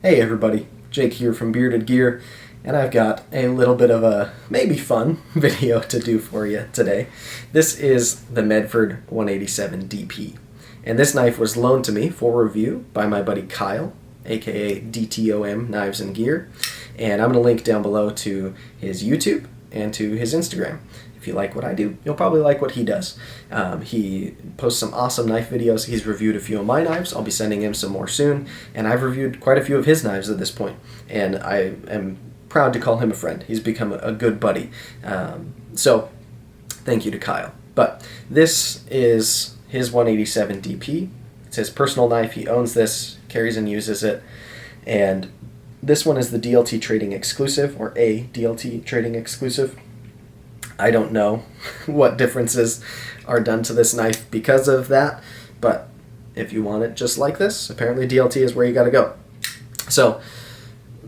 Hey everybody, Jake here from Bearded Gear, and I've got a little bit of a maybe fun video to do for you today. This is the Medford 187 DP, and this knife was loaned to me for review by my buddy Kyle, aka DTOM Knives And Gear, and I'm going to link down below to his YouTube and to his Instagram. If you like what I do, you'll probably like what he does. He posts some awesome knife videos. He's reviewed a few of my knives. I'll be sending him some more soon. And I've reviewed quite a few of his knives at this point. And I am proud to call him a friend. He's become a good buddy. So thank you to Kyle. But this is his 187 DP. It's his personal knife. He owns this, carries and uses it. And this one is the DLT Trading exclusive, or a DLT Trading exclusive. I don't know what differences are done to this knife because of that, but if you want it just like this, apparently DLT is where you gotta go. So,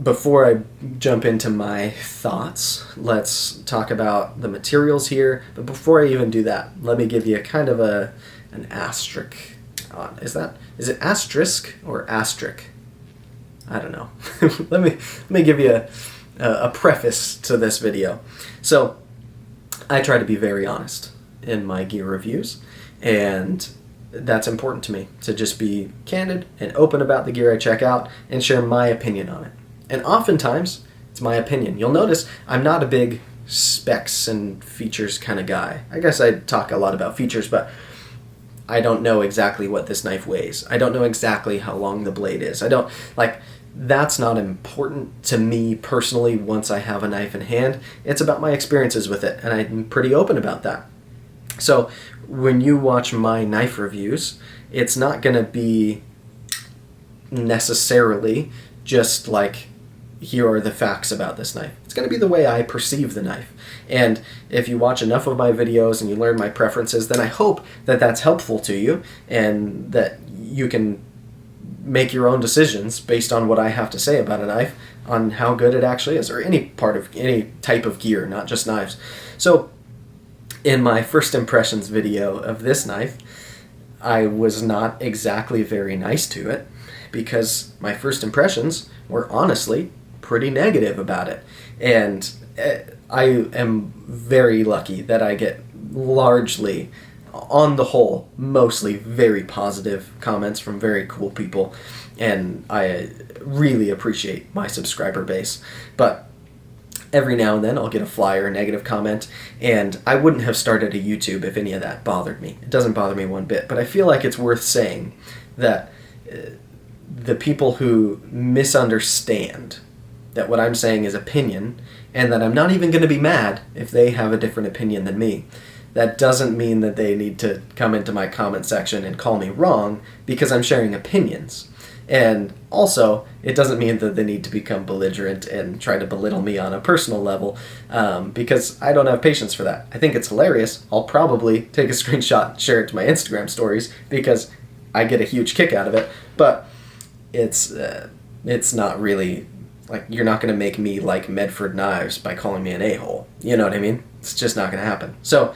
before I jump into my thoughts, let's talk about the materials here. But before I even do that, let me give you a kind of an asterisk on. Is it asterisk or asterisk? I don't know. let me give you a preface to this video. So, I try to be very honest in my gear reviews, and that's important to me, to just be candid and open about the gear I check out and share my opinion on it. And oftentimes, it's my opinion. You'll notice I'm not a big specs and features kind of guy. I guess I talk a lot about features, but I don't know exactly what this knife weighs. I don't know exactly how long the blade is. That's not important to me personally once I have a knife in hand. It's about my experiences with it, and I'm pretty open about that. So when you watch my knife reviews, it's not going to be necessarily just like, here are the facts about this knife. It's going to be the way I perceive the knife. And if you watch enough of my videos and you learn my preferences, then I hope that that's helpful to you and that you can make your own decisions based on what I have to say about a knife, on how good it actually is, or any type of gear, not just knives. So in my first impressions video of this knife, I was not exactly very nice to it because my first impressions were honestly pretty negative about it. And I am very lucky that I get largely, on the whole, mostly very positive comments from very cool people, and I really appreciate my subscriber base. But every now and then I'll get a fly or a negative comment, and I wouldn't have started a YouTube if any of that bothered me. It doesn't bother me one bit, but I feel like it's worth saying that the people who misunderstand that what I'm saying is opinion, and that I'm not even going to be mad if they have a different opinion than me, that doesn't mean that they need to come into my comment section and call me wrong because I'm sharing opinions. And also, it doesn't mean that they need to become belligerent and try to belittle me on a personal level, because I don't have patience for that. I think it's hilarious. I'll probably take a screenshot and share it to my Instagram stories because I get a huge kick out of it, but it's not really, like, you're not going to make me like Medford knives by calling me an a-hole. You know what I mean? It's just not going to happen. So,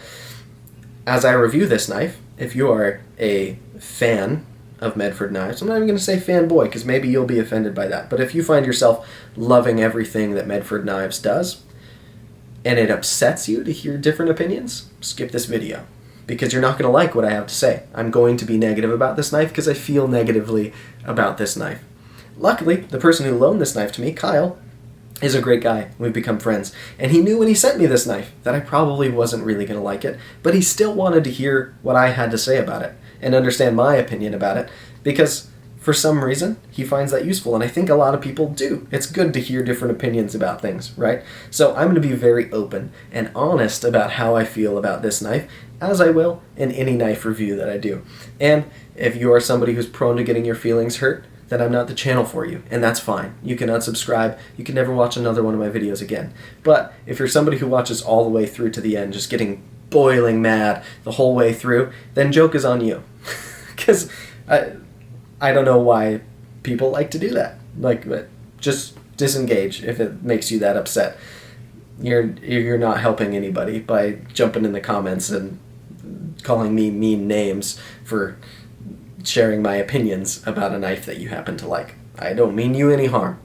as I review this knife, if you are a fan of Medford knives, I'm not even going to say fanboy because maybe you'll be offended by that, but if you find yourself loving everything that Medford knives does, and it upsets you to hear different opinions, skip this video because you're not going to like what I have to say. I'm going to be negative about this knife because I feel negatively about this knife. Luckily, the person who loaned this knife to me, Kyle, is a great guy. We've become friends. And he knew when he sent me this knife that I probably wasn't really going to like it, but he still wanted to hear what I had to say about it and understand my opinion about it because for some reason he finds that useful, and I think a lot of people do. It's good to hear different opinions about things, right? So I'm going to be very open and honest about how I feel about this knife, as I will in any knife review that I do. And if you are somebody who's prone to getting your feelings hurt, then I'm not the channel for you, and that's fine. You can unsubscribe. You can never watch another one of my videos again. But if you're somebody who watches all the way through to the end, just getting boiling mad the whole way through, then joke is on you. Because I don't know why people like to do that. Like, just disengage if it makes you that upset. You're not helping anybody by jumping in the comments and calling me mean names for sharing my opinions about a knife that you happen to like. I don't mean you any harm.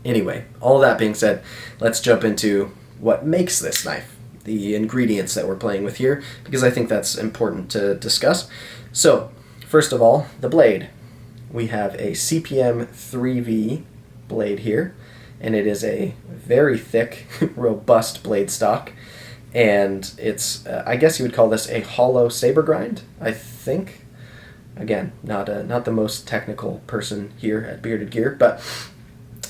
Anyway, all that being said, let's jump into what makes this knife, the ingredients that we're playing with here, because I think that's important to discuss. So, first of all, the blade. We have a CPM 3V blade here, and it is a very thick, robust blade stock, and it's, I guess you would call this a hollow saber grind, I think. Again, not the most technical person here at Bearded Gear, but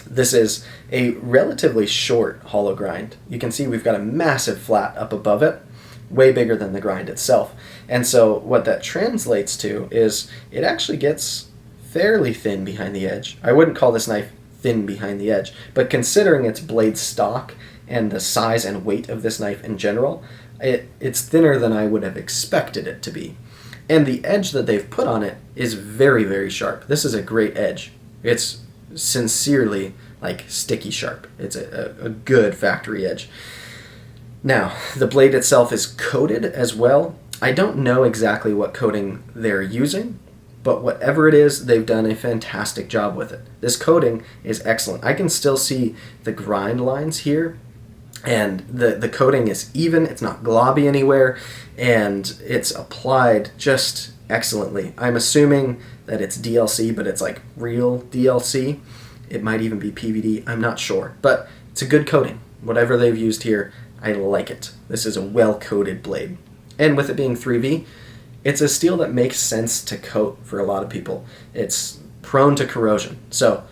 this is a relatively short hollow grind. You can see we've got a massive flat up above it, way bigger than the grind itself. And so what that translates to is it actually gets fairly thin behind the edge. I wouldn't call this knife thin behind the edge, but considering its blade stock and the size and weight of this knife in general, it's thinner than I would have expected it to be. And the edge that they've put on it is very, very sharp. This is a great edge. It's sincerely like sticky sharp. It's a good factory edge. Now, the blade itself is coated as well. I don't know exactly what coating they're using, but whatever it is, they've done a fantastic job with it. This coating is excellent. I can still see the grind lines here, and the coating is even, it's not globby anywhere, and it's applied just excellently. I'm assuming that it's DLC, but it's like real DLC. It might even be PVD, I'm not sure. But it's a good coating. Whatever they've used here, I like it. This is a well-coated blade. And with it being 3V, it's a steel that makes sense to coat for a lot of people. It's prone to corrosion, so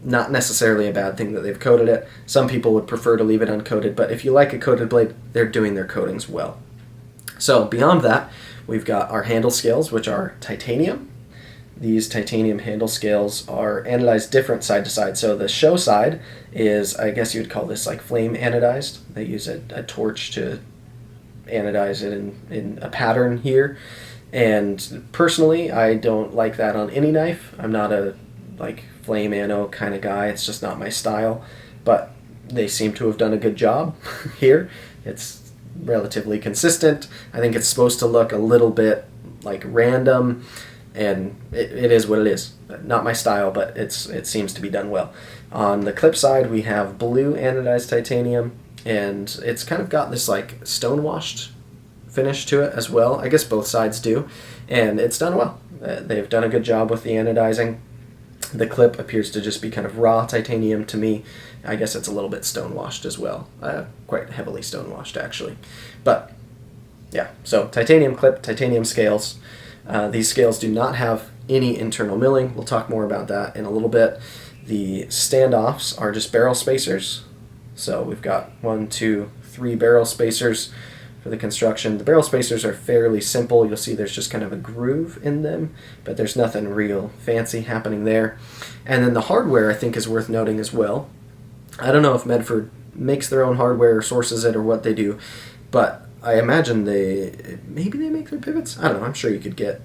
not necessarily a bad thing that they've coated it. Some people would prefer to leave it uncoated, but if you like a coated blade, they're doing their coatings well. So beyond that, we've got our handle scales, which are titanium. These titanium handle scales are anodized different side to side. So the show side is, I guess you would call this like flame anodized. They use a torch to anodize it in a pattern here. And personally, I don't like that on any knife. I'm not a like flame ano kind of guy. It's just not my style. But they seem to have done a good job here. It's relatively consistent. I think it's supposed to look a little bit like random, and it is what it is. Not my style, but it seems to be done well. On the clip side, we have blue anodized titanium, and it's kind of got this like stone-washed finish to it as well. I guess both sides do, and it's done well. They've done a good job with the anodizing. The clip appears to just be kind of raw titanium to me. I guess it's a little bit stone-washed as well. Quite heavily stone-washed, actually. But, yeah, so titanium clip, titanium scales. These scales do not have any internal milling. We'll talk more about that in a little bit. The standoffs are just barrel spacers. So we've got 1, 2, 3 barrel spacers for the construction. The barrel spacers are fairly simple. You'll see there's just kind of a groove in them, but there's nothing real fancy happening there. And then the hardware, I think, is worth noting as well. I don't know if Medford makes their own hardware or sources it or what they do, but I imagine maybe they make their pivots. I don't know. I'm sure you could get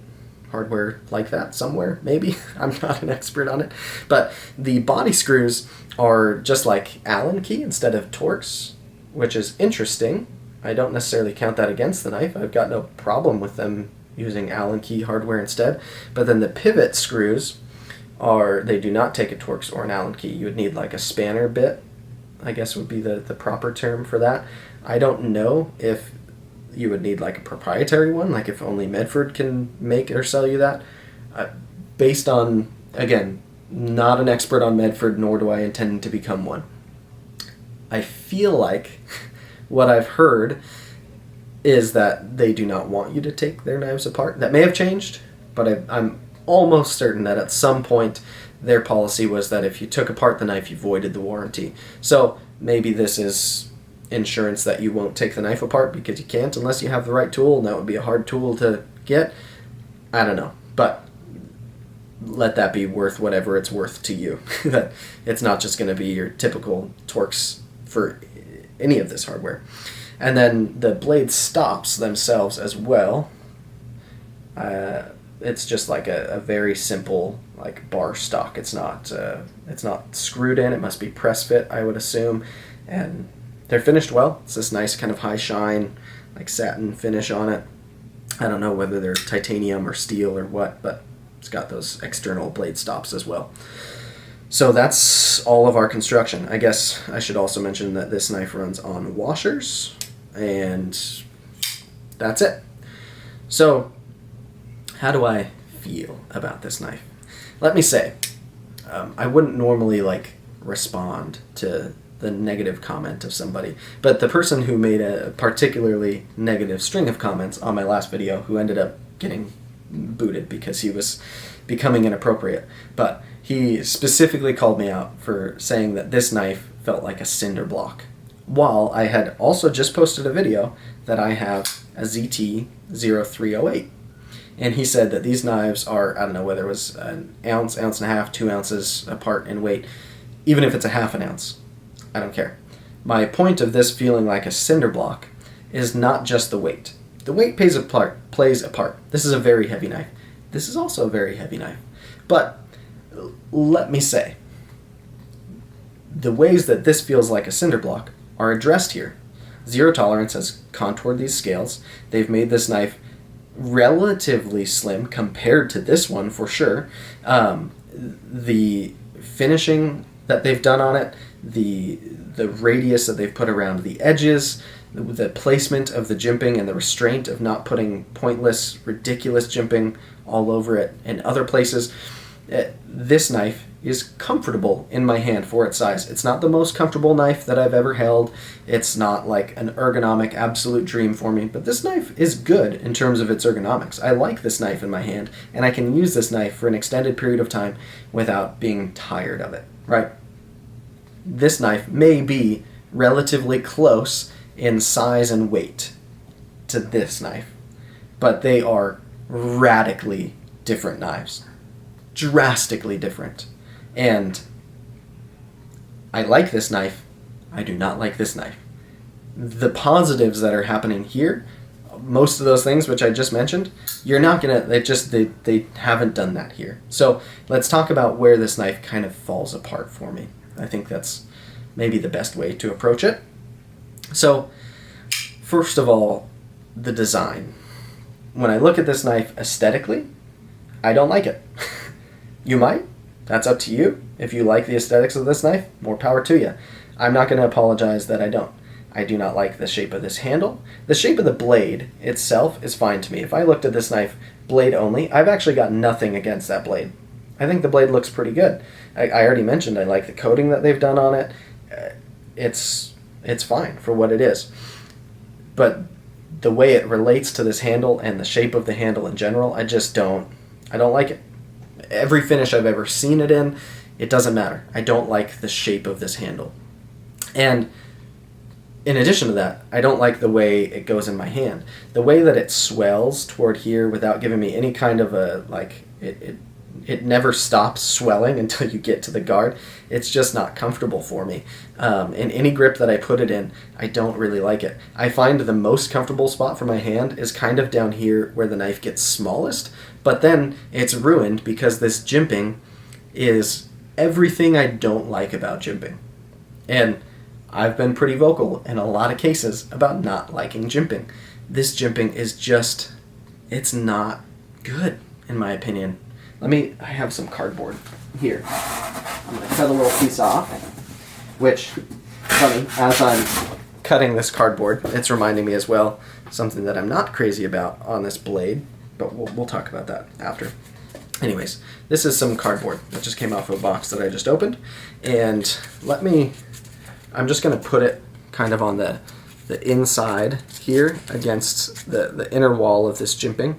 hardware like that somewhere, maybe. I'm not an expert on it. But the body screws are just like Allen key instead of Torx, which is interesting. I don't necessarily count that against the knife. I've got no problem with them using Allen key hardware instead. But then the pivot screws they do not take a Torx or an Allen key. You would need like a spanner bit, I guess would be the proper term for that. I don't know if you would need like a proprietary one, like if only Medford can make or sell you that. Based on, again, not an expert on Medford, nor do I intend to become one. I feel like what I've heard is that they do not want you to take their knives apart. That may have changed, but I'm almost certain that at some point their policy was that if you took apart the knife, you voided the warranty. So maybe this is insurance that you won't take the knife apart because you can't unless you have the right tool, and that would be a hard tool to get. I don't know, but let that be worth whatever it's worth to you. That it's not just going to be your typical Torx for any of this hardware. And then the blade stops themselves as well. It's just like a very simple like bar stock. It's not screwed in. It must be press fit, I would assume, and they're finished well. It's this nice kind of high shine, like satin finish on it. I don't know whether they're titanium or steel or what, but it's got those external blade stops as well. So that's all of our construction. I guess I should also mention that this knife runs on washers, and that's it. So how do I feel about this knife? Let me say, I wouldn't normally like respond to the negative comment of somebody, but the person who made a particularly negative string of comments on my last video, who ended up getting booted because he was becoming inappropriate, but he specifically called me out for saying that this knife felt like a cinder block, while I had also just posted a video that I have a ZT-0308. And he said that these knives are, I don't know whether it was an ounce, ounce and a half, 2 ounces apart in weight. Even if it's a half an ounce, I don't care. My point of this feeling like a cinder block is not just the weight. The weight plays a part. This is a very heavy knife. This is also a very heavy knife. But let me say, the ways that this feels like a cinder block are addressed here. Zero Tolerance has contoured these scales. They've made this knife relatively slim compared to this one for sure. The finishing that they've done on it, the radius that they've put around the edges, the placement of the jimping and the restraint of not putting pointless, ridiculous jimping all over it in other places. This knife is comfortable in my hand for its size. It's not the most comfortable knife that I've ever held. It's not like an ergonomic absolute dream for me, but this knife is good in terms of its ergonomics. I like this knife in my hand, and I can use this knife for an extended period of time without being tired of it, right? This knife may be relatively close in size and weight to this knife, but they are radically different knives. Drastically different. And I like this knife. I do not like this knife. The positives that are happening here, most of those things which I just mentioned, you're not gonna, they haven't done that here. So let's talk about where this knife kind of falls apart for me. I think that's maybe the best way to approach it. So first of all, the design. When I look at this knife aesthetically, I don't like it. You might. That's up to you. If you like the aesthetics of this knife, more power to you. I'm not going to apologize that I don't. I do not like the shape of this handle. The shape of the blade itself is fine to me. If I looked at this knife blade only, I've actually got nothing against that blade. I think the blade looks pretty good. I already mentioned I like the coating that they've done on it. It's fine for what it is. But the way it relates to this handle and the shape of the handle in general, I don't like it. Every finish I've ever seen it in, it doesn't matter. I don't like the shape of this handle. And in addition to that, I don't like the way it goes in my hand. The way that it swells toward here without giving me any kind of a, like, it never stops swelling until you get to the guard. It's just not comfortable for me. In any grip that I put it in, I don't really like it. I find the most comfortable spot for my hand is kind of down here where the knife gets smallest, but then it's ruined because this jimping is everything I don't like about jimping. And I've been pretty vocal in a lot of cases about not liking jimping. This jimping is just, it's not good, in my opinion. I have some cardboard here. I'm going to cut a little piece off, which, funny, as I'm cutting this cardboard, it's reminding me as well something that I'm not crazy about on this blade, but we'll talk about that after. Anyways, this is some cardboard that just came off of a box that I just opened, and I'm just going to put it kind of on the inside here against the inner wall of this jimping,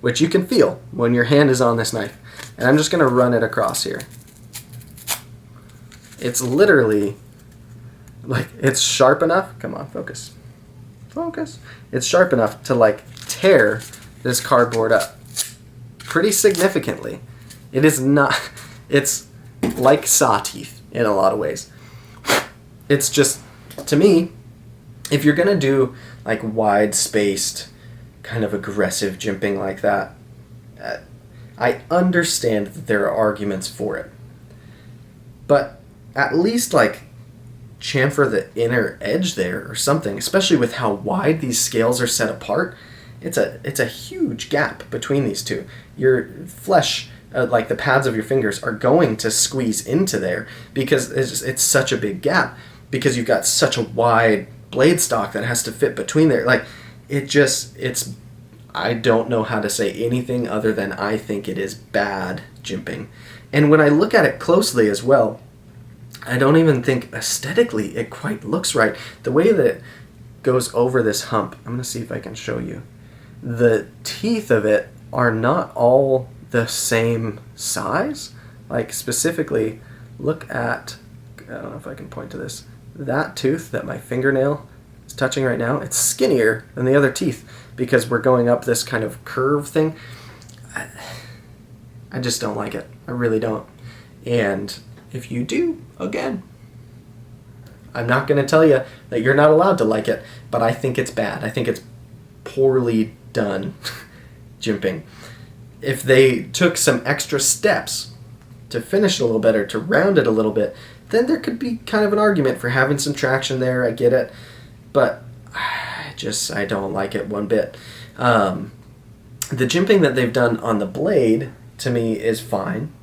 which you can feel when your hand is on this knife. And I'm just going to run it across here. It's literally, like, it's sharp enough. Come on, focus. Focus. It's sharp enough to, like, tear this cardboard up pretty significantly. It is not, it's like saw teeth in a lot of ways. It's just, to me, if you're going to do, like, wide-spaced, kind of aggressive jimping like that, I understand that there are arguments for it. But at least, like, chamfer the inner edge there or something, especially with how wide these scales are set apart. It's a huge gap between these two. Your flesh like the pads of your fingers are going to squeeze into there because it's such a big gap because you've got such a wide blade stock that has to fit between there. Like it's I don't know how to say anything other than I think it is bad jimping. And when I look at it closely as well, I don't even think aesthetically it quite looks right. The way that it goes over this hump, I'm going to see if I can show you. The teeth of it are not all the same size. Like specifically, look at, I don't know if I can point to this, that tooth that my fingernail is touching right now, it's skinnier than the other teeth because we're going up this kind of curve thing. I just don't like it. I really don't. And if you do, again, I'm not going to tell you that you're not allowed to like it, but I think it's bad. I think it's poorly done jimping. If they took some extra steps to finish it a little better, to round it a little bit, then there could be kind of an argument for having some traction there. I get it. But I don't like it one bit. The jimping that they've done on the blade, to me, is fine.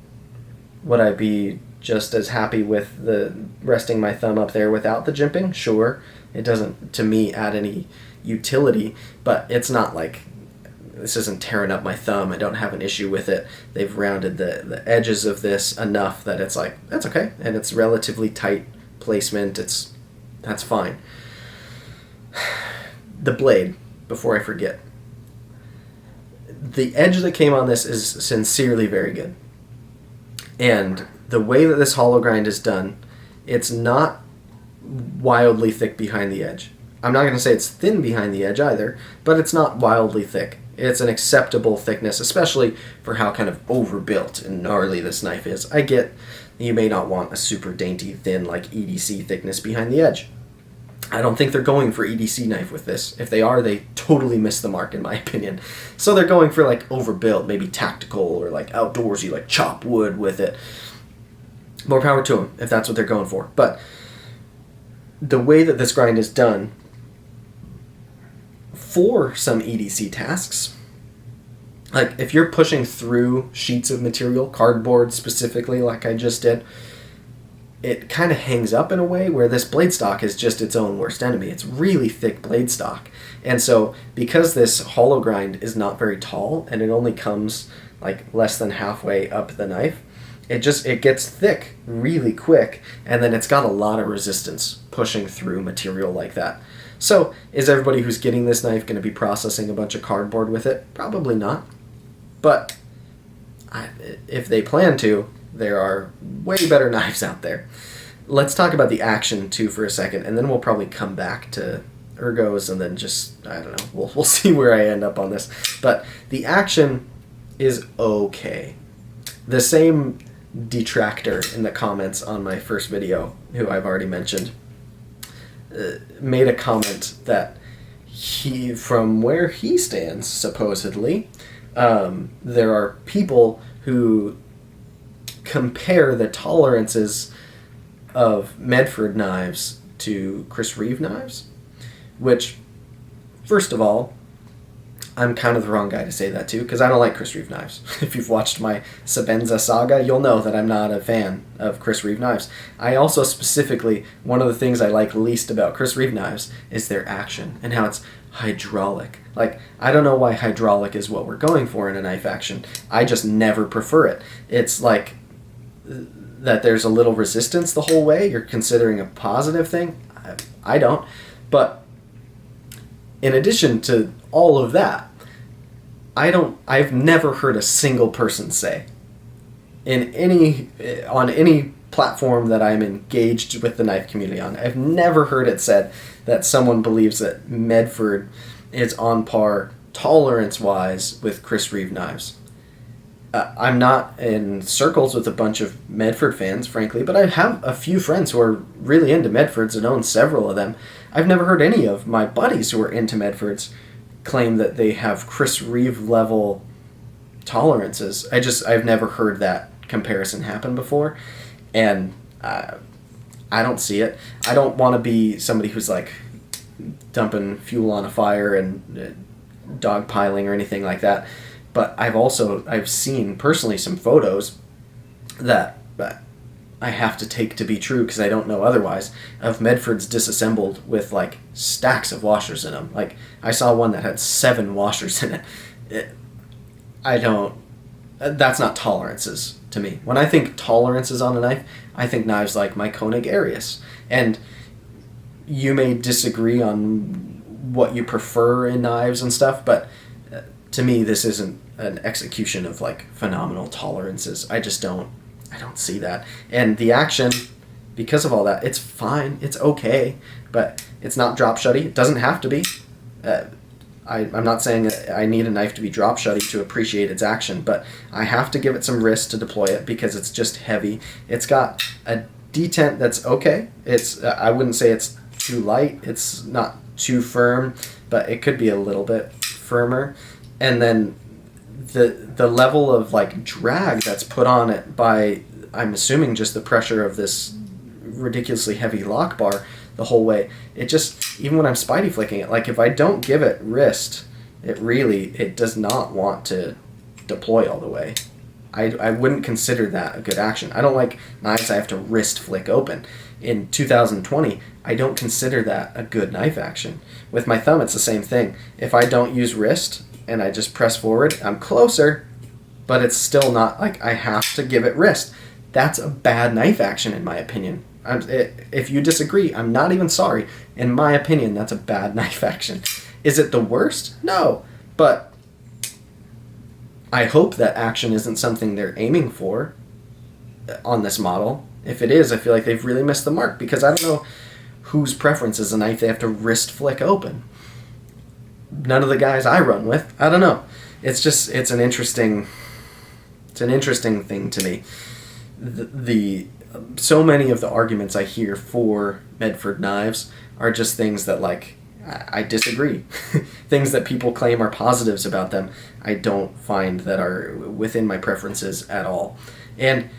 Would I be just as happy with the resting my thumb up there without the jimping? Sure. It doesn't, to me, add any utility, but it's not like this isn't tearing up my thumb. I don't have an issue with it. They've rounded the edges of this enough that it's like, that's okay. And it's relatively tight placement. That's fine. The blade, before I forget. The edge that came on this is sincerely very good. And the way that this hollow grind is done, it's not wildly thick behind the edge. I'm not going to say it's thin behind the edge either, but it's not wildly thick. It's an acceptable thickness, especially for how kind of overbuilt and gnarly this knife is. I get you may not want a super dainty, thin, like EDC thickness behind the edge. I don't think they're going for EDC knife with this. If they are, they totally miss the mark, in my opinion. So they're going for like overbuilt, maybe tactical or like outdoorsy, like chop wood with it. More power to them if that's what they're going for. But the way that this grind is done, for some EDC tasks, like if you're pushing through sheets of material, cardboard specifically, like I just did, it kind of hangs up in a way where this blade stock is just its own worst enemy. It's really thick blade stock. And so because this hollow grind is not very tall and it only comes like less than halfway up the knife, it gets thick really quick, and then it's got a lot of resistance pushing through material like that. So is everybody who's getting this knife going to be processing a bunch of cardboard with it? Probably not. But if they plan to, there are way better knives out there. Let's talk about the action too for a second, and then we'll probably come back to ergos and then just, I don't know, we'll see where I end up on this. But the action is okay. The same detractor in the comments on my first video, who I've already mentioned, made a comment that he, from where he stands, supposedly, there are people who compare the tolerances of Medford knives to Chris Reeve knives, which, first of all, I'm kind of the wrong guy to say that to, because I don't like Chris Reeve knives. If you've watched my Sabenza saga, you'll know that I'm not a fan of Chris Reeve knives. I also specifically, one of the things I like least about Chris Reeve knives is their action, and how it's hydraulic. Like, I don't know why hydraulic is what we're going for in a knife action. I just never prefer it. It's like that there's a little resistance the whole way. You're considering a positive thing. I don't. But in addition to all of that, I've never heard a single person say on any platform that I'm engaged with the knife community on, I've never heard it said that someone believes that Medford is on par tolerance-wise with Chris Reeve knives. I'm not in circles with a bunch of Medford fans, frankly, but I have a few friends who are really into Medfords and own several of them. I've never heard any of my buddies who are into Medfords claim that they have Chris Reeve level tolerances. I've never heard that comparison happen before, and I don't see it. I don't want to be somebody who's like dumping fuel on a fire and dogpiling or anything like that, But I've seen personally some photos that I have to take to be true because I don't know otherwise, of Medfords disassembled with like stacks of washers in them. Like I saw one that had 7 washers in it. That's not tolerances to me. When I think tolerances on a knife, I think knives like my Koenig Arius. And you may disagree on what you prefer in knives and stuff, but to me this isn't an execution of like phenomenal tolerances. I don't see that. And the action, because of all that, it's fine, it's okay, but it's not drop shutty. It doesn't have to be. I'm not saying I need a knife to be drop shutty to appreciate its action, but I have to give it some wrist to deploy it because it's just heavy. It's got a detent that's okay. I wouldn't say it's too light. It's not too firm, but it could be a little bit firmer. And then the level of like drag that's put on it by, I'm assuming, just the pressure of this ridiculously heavy lock bar the whole way. It just, even when I'm spidey flicking it, like if I don't give it wrist, it does not want to deploy all the way. I wouldn't consider that a good action. I don't like knives I have to wrist flick open. In 2020, I don't consider that a good knife action. With my thumb, it's the same thing. If I don't use wrist and I just press forward, I'm closer, but it's still not like I have to give it wrist. That's a bad knife action in my opinion. If you disagree, I'm not even sorry. In my opinion, that's a bad knife action. Is it the worst? No, but I hope that action isn't something they're aiming for on this model. If it is, I feel like they've really missed the mark because I don't know whose preference is a knife they have to wrist flick open. None of the guys I run with. I don't know. It's an interesting thing to me. So many of the arguments I hear for Medford knives are just things that like I disagree. Things that people claim are positives about them, I don't find that are within my preferences at all. And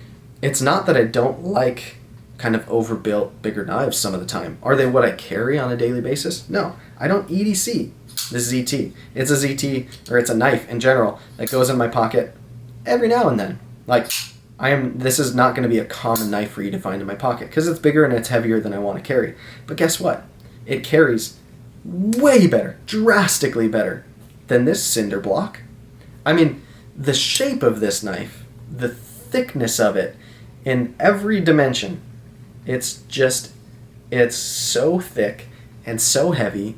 it's not that I don't like kind of overbuilt bigger knives some of the time. Are they what I carry on a daily basis? No. I don't EDC the ZT. It's a ZT, or it's a knife in general, that goes in my pocket every now and then. Like, this is not going to be a common knife for you to find in my pocket because it's bigger and it's heavier than I want to carry. But guess what? It carries way better, drastically better than this cinder block. I mean, the shape of this knife, the thickness of it in every dimension, it's so thick and so heavy.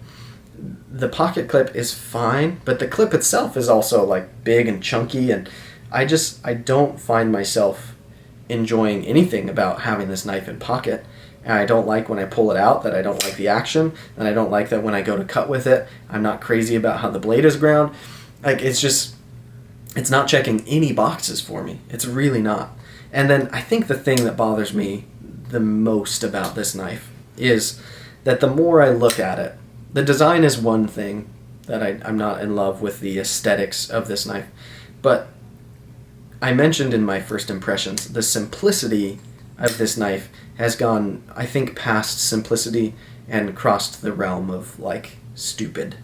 The pocket clip is fine, but the clip itself is also like big and chunky, and I don't find myself enjoying anything about having this knife in pocket. And I don't like when I pull it out that I don't like the action, and I don't like that when I go to cut with it, I'm not crazy about how the blade is ground. Like, it's not checking any boxes for me. It's really not. And then I think the thing that bothers me the most about this knife is that the more I look at it, the design is one thing that I'm not in love with the aesthetics of this knife, but I mentioned in my first impressions, the simplicity of this knife has gone, I think, past simplicity and crossed the realm of, like, stupid.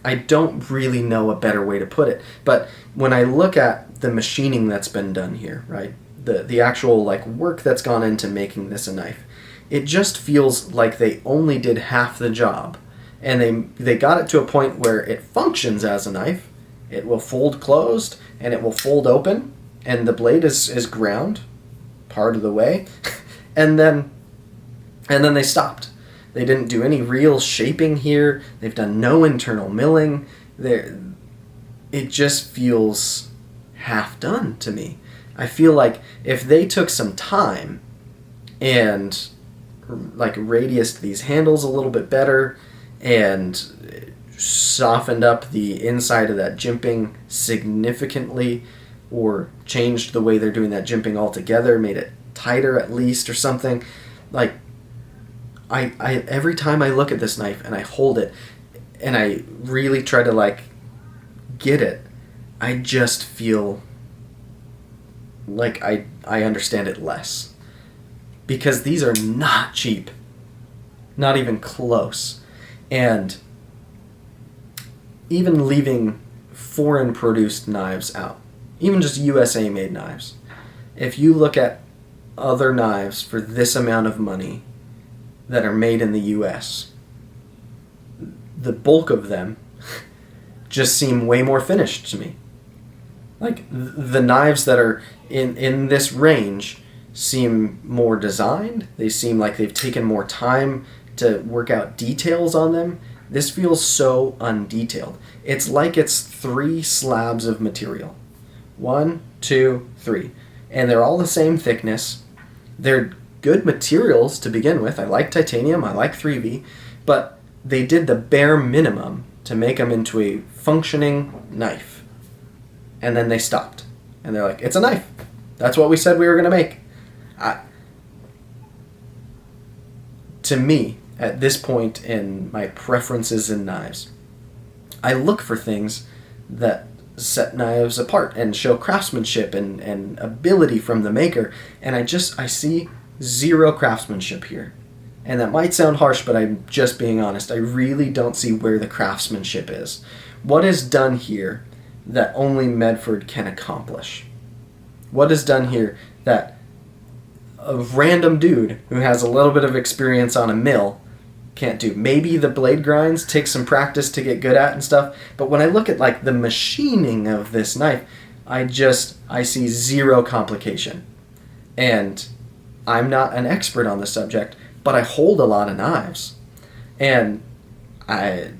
I don't really know a better way to put it, but when I look at the machining that's been done here, right, the actual, like, work that's gone into making this a knife, it just feels like they only did half the job. And they got it to a point where it functions as a knife. It will fold closed, and it will fold open, and the blade is ground part of the way. and then they stopped. They didn't do any real shaping here. They've done no internal milling. It just feels half done to me. I feel like if they took some time and like radiused these handles a little bit better and softened up the inside of that jimping significantly, or changed the way they're doing that jimping altogether, made it tighter at least or something, like I every time I look at this knife and I hold it and I really try to like get it, I just feel like I understand it less. Because these are not cheap. Not even close. And even leaving foreign produced knives out, even just USA made knives, if you look at other knives for this amount of money that are made in the US, the bulk of them just seem way more finished to me. Like, the knives that are in this range seem more designed. They seem like they've taken more time to work out details on them. This feels so undetailed. It's like it's 3 slabs of material. 1, 2, 3. And they're all the same thickness. They're good materials to begin with. I like titanium, I like 3V, but they did the bare minimum to make them into a functioning knife. And then they stopped. And they're like, it's a knife. That's what we said we were going to make. To me, at this point in my preferences in knives, I look for things that set knives apart and show craftsmanship and ability from the maker, and I see zero craftsmanship here. And that might sound harsh, but I'm just being honest. I really don't see where the craftsmanship is. What is done here that only Medford can accomplish? What is done here that a random dude who has a little bit of experience on a mill can't do? Maybe the blade grinds take some practice to get good at and stuff, but when I look at like the machining of this knife, I see zero complication. And I'm not an expert on the subject, but I hold a lot of knives, and I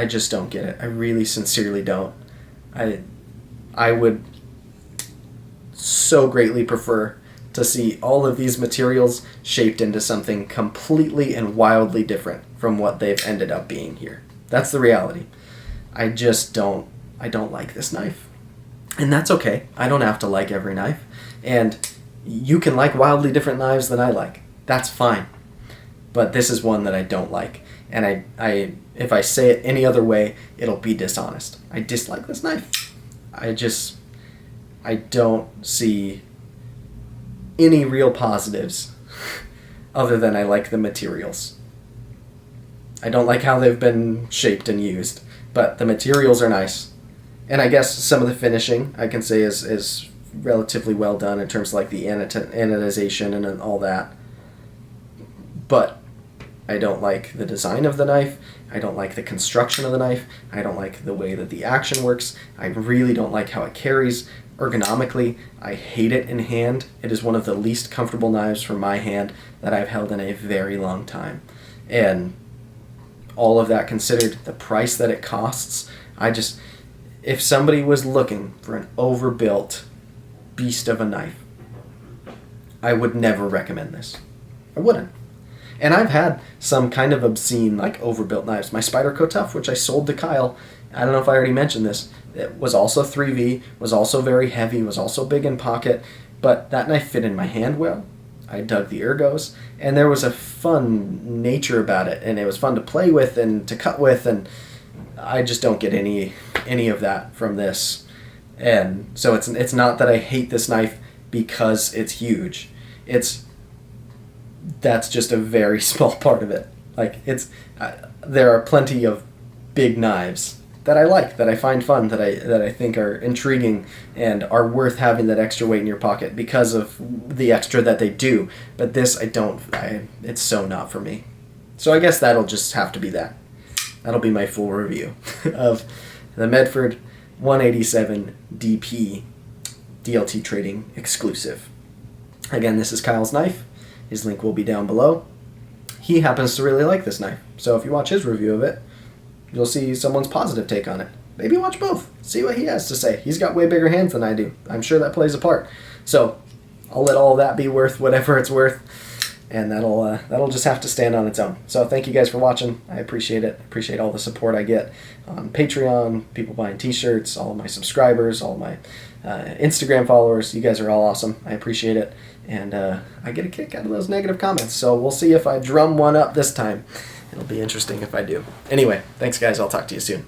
just don't get it. I really sincerely don't. I would so greatly prefer to see all of these materials shaped into something completely and wildly different from what they've ended up being here. That's the reality. I don't like this knife. And that's okay. I don't have to like every knife. And you can like wildly different knives than I like. That's fine. But this is one that I don't like. And if I say it any other way, it'll be dishonest. I dislike this knife. I don't see any real positives other than I like the materials. I don't like how they've been shaped and used, but the materials are nice. And I guess some of the finishing I can say is relatively well done in terms of like the anodization and all that. But I don't like the design of the knife. I don't like the construction of the knife. I don't like the way that the action works. I really don't like how it carries. Ergonomically, I hate it in hand. It is one of the least comfortable knives for my hand that I've held in a very long time. And all of that considered, the price that it costs, if somebody was looking for an overbuilt beast of a knife, I would never recommend this. I wouldn't. And I've had some kind of obscene, like, overbuilt knives. My Spyderco Tough, which I sold to Kyle, I don't know if I already mentioned this, it was also 3V, was also very heavy, was also big in pocket, but that knife fit in my hand well. I dug the ergos, and there was a fun nature about it, and it was fun to play with and to cut with, and I just don't get any of that from this. And so it's not that I hate this knife because it's huge. That's just a very small part of it. Like, there are plenty of big knives that I like, that I find fun, that I think are intriguing and are worth having that extra weight in your pocket because of the extra that they do. But this, it's so not for me. So I guess that'll just have to be that. That'll be my full review of the Medford 187 DP DLT Trading exclusive. Again, this is Kyle's knife. His link will be down below. He happens to really like this knife, so if you watch his review of it, you'll see someone's positive take on it. Maybe watch both. See what he has to say. He's got way bigger hands than I do. I'm sure that plays a part. So I'll let all that be worth whatever it's worth, and that'll just have to stand on its own. So thank you guys for watching. I appreciate it. Appreciate all the support I get on Patreon, people buying t-shirts, all of my subscribers, all of my Instagram followers. You guys are all awesome. I appreciate it. And I get a kick out of those negative comments. So we'll see if I drum one up this time. It'll be interesting if I do. Anyway, thanks guys. I'll talk to you soon.